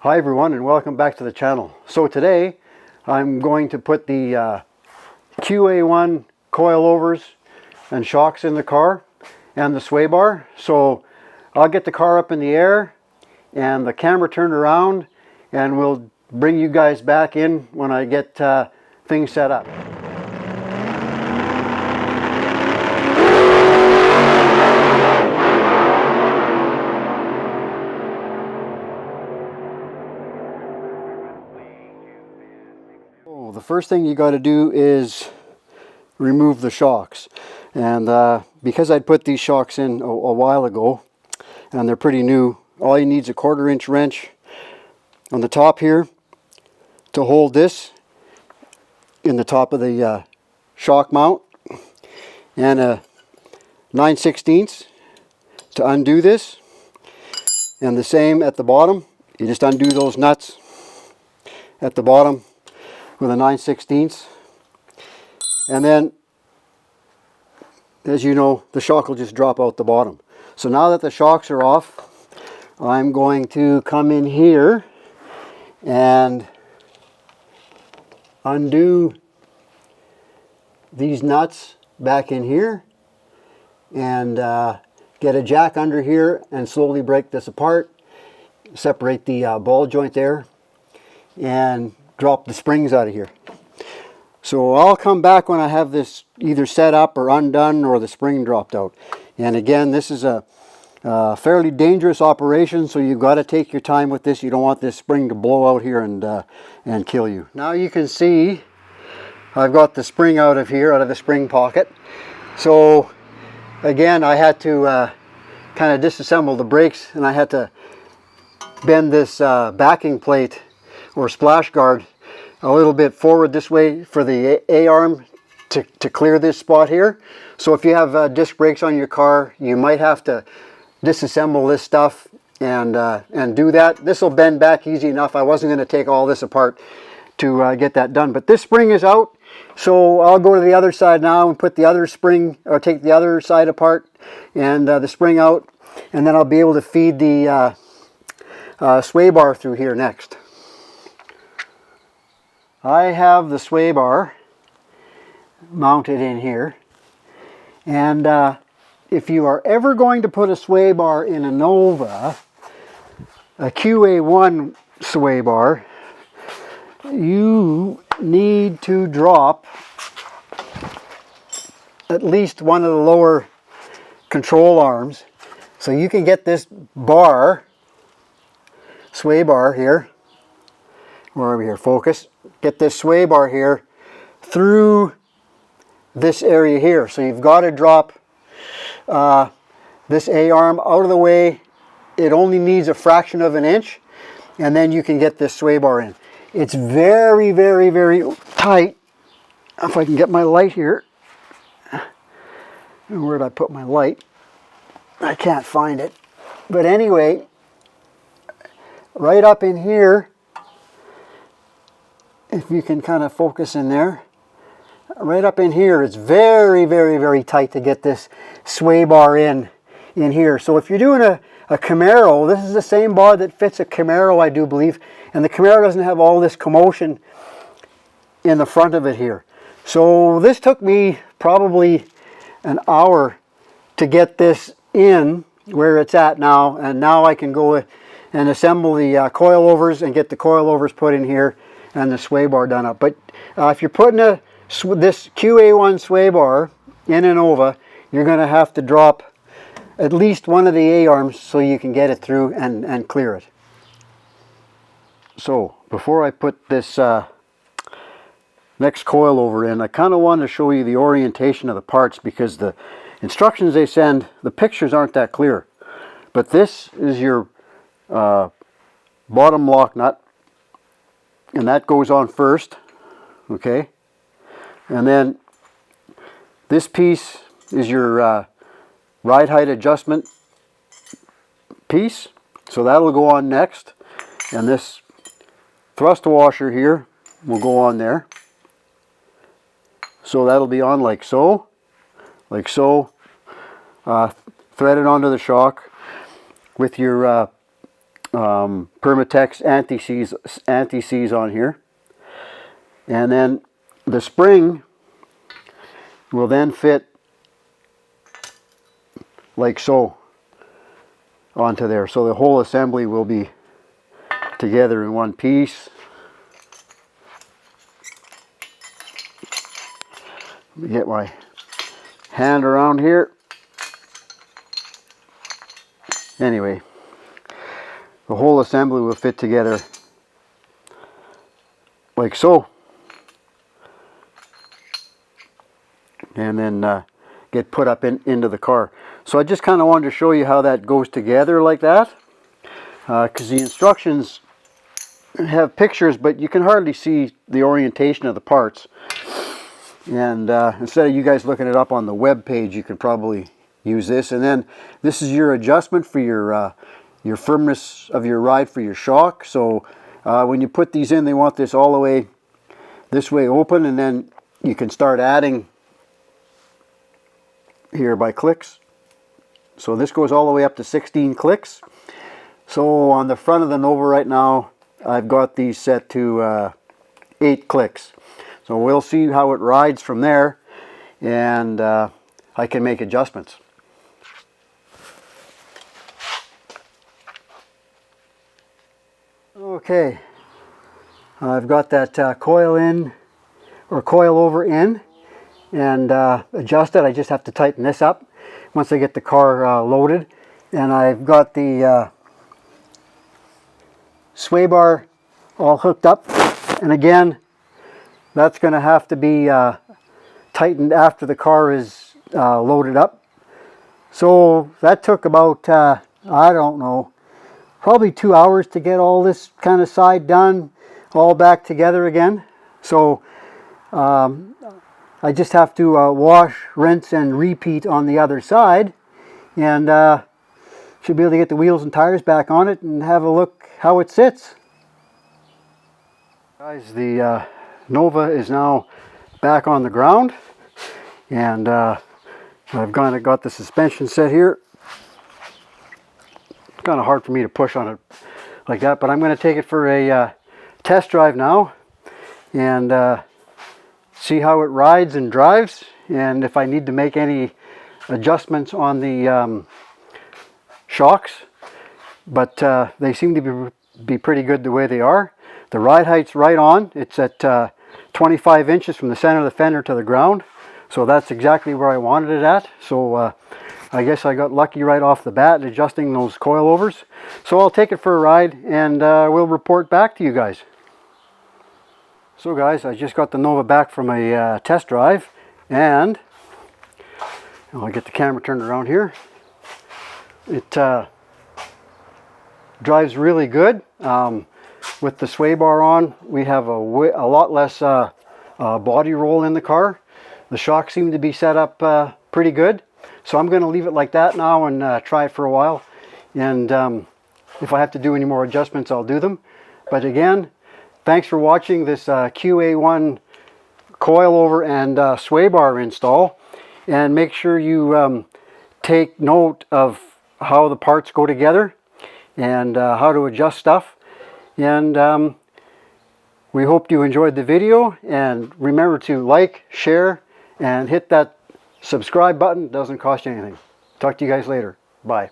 Hi everyone, and welcome back to the channel. So today I'm going to put the QA1 coilovers and shocks in the car and the sway bar. So I'll get the car up in the air and the camera turned around, and we'll bring you guys back in when I get things set up. The first thing you got to do is remove the shocks, and because I'd put these shocks in a while ago and they're pretty new, all you need is a 1/4 inch wrench on the top here to hold this in the top of the shock mount, and a 9/16 to undo this, and the same at the bottom. You just undo those nuts at the bottom with a 9/16, and then, as you know, the shock will just drop out the bottom. So now that the shocks are off, I'm going to come in here and undo these nuts back in here, and get a jack under here and slowly break this apart, separate the ball joint there, and drop the springs out of here. So I'll come back when I have this either set up or undone or the spring dropped out. And again, this is a fairly dangerous operation, so you've got to take your time with this. You don't want this spring to blow out here and kill you. Now you can see I've got the spring out of here, out of the spring pocket. So again, I had to kind of disassemble the brakes, and I had to bend this backing plate or splash guard a little bit forward this way for the A-arm to clear this spot here. So if you have disc brakes on your car, you might have to disassemble this stuff and do that. This will bend back easy enough. I wasn't going to take all this apart to get that done, but this spring is out. So I'll go to the other side now and put the other spring, or take the other side apart and the spring out, and then I'll be able to feed the sway bar through here next. I have the sway bar mounted in here, and if you are ever going to put a sway bar in a Nova, a QA1 sway bar, you need to drop at least one of the lower control arms, so you can get this bar, sway bar here, or over here, focus, get this sway bar here through this area here. So you've got to drop this A-arm out of the way. It only needs a fraction of an inch, and then you can get this sway bar in. It's very, very, very tight. If I can get my light here. Where did I put my light? I can't find it. But anyway, right up in here, if you can kind of focus in there, right up in here, it's very, very, very tight to get this sway bar in here. So if you're doing a Camaro, this is the same bar that fits a Camaro, I do believe, and the Camaro doesn't have all this commotion in the front of it here. So this took me probably an hour to get this in where it's at now, and now I can go and assemble the coilovers and get the coilovers put in here and the sway bar done up. But if you're putting this QA1 sway bar in a Nova, you're going to have to drop at least one of the A-arms so you can get it through and clear it. So before I put this next coilover in, I kind of want to show you the orientation of the parts, because the instructions they send, the pictures aren't that clear. But this is your bottom lock nut, and that goes on first, okay? And then this piece is your ride height adjustment piece, so that'll go on next, and this thrust washer here will go on there. So that'll be on like so, threaded onto the shock with your Permatex anti-seize on here. And then the spring will then fit like so onto there. So the whole assembly will be together in one piece. Let me get my hand around here. Anyway, the whole assembly will fit together like so. And then get put up into the car. So I just kind of wanted to show you how that goes together like that. Because the instructions have pictures, but you can hardly see the orientation of the parts. And instead of you guys looking it up on the web page, you can probably use this. And then this is your adjustment for your firmness of your ride for your shock. So when you put these in, they want this all the way this way open, and then you can start adding here by clicks. So this goes all the way up to 16 clicks. So on the front of the Nova right now, I've got these set to 8 clicks. So we'll see how it rides from there, and I can make adjustments. Okay, I've got that coil in, or coil over in, and adjusted. I just have to tighten this up once I get the car loaded. And I've got the sway bar all hooked up, and again, that's going to have to be tightened after the car is loaded up. So that took about, I don't know, probably 2 hours to get all this kind of side done, all back together again. So I just have to wash, rinse, and repeat on the other side, and should be able to get the wheels and tires back on it and have a look how it sits. Guys, the Nova is now back on the ground, and I've kind of got the suspension set here. It's kind of hard for me to push on it like that, but I'm going to take it for a test drive now and see how it rides and drives, and if I need to make any adjustments on the shocks. But they seem to be pretty good the way they are. The ride height's right on. It's at 25 inches from the center of the fender to the ground, so that's exactly where I wanted it at. So I guess I got lucky right off the bat adjusting those coilovers. So I'll take it for a ride, and we'll report back to you guys. So guys, I just got the Nova back from a test drive, and I'll get the camera turned around here. It drives really good. With the sway bar on, we have a lot less body roll in the car. The shocks seem to be set up pretty good. So I'm going to leave it like that now and try it for a while. And if I have to do any more adjustments, I'll do them. But again, thanks for watching this QA1 coilover and sway bar install. And make sure you take note of how the parts go together and how to adjust stuff. And we hope you enjoyed the video, and remember to like, share, and hit that subscribe button. It doesn't cost you anything. Talk to you guys later. Bye.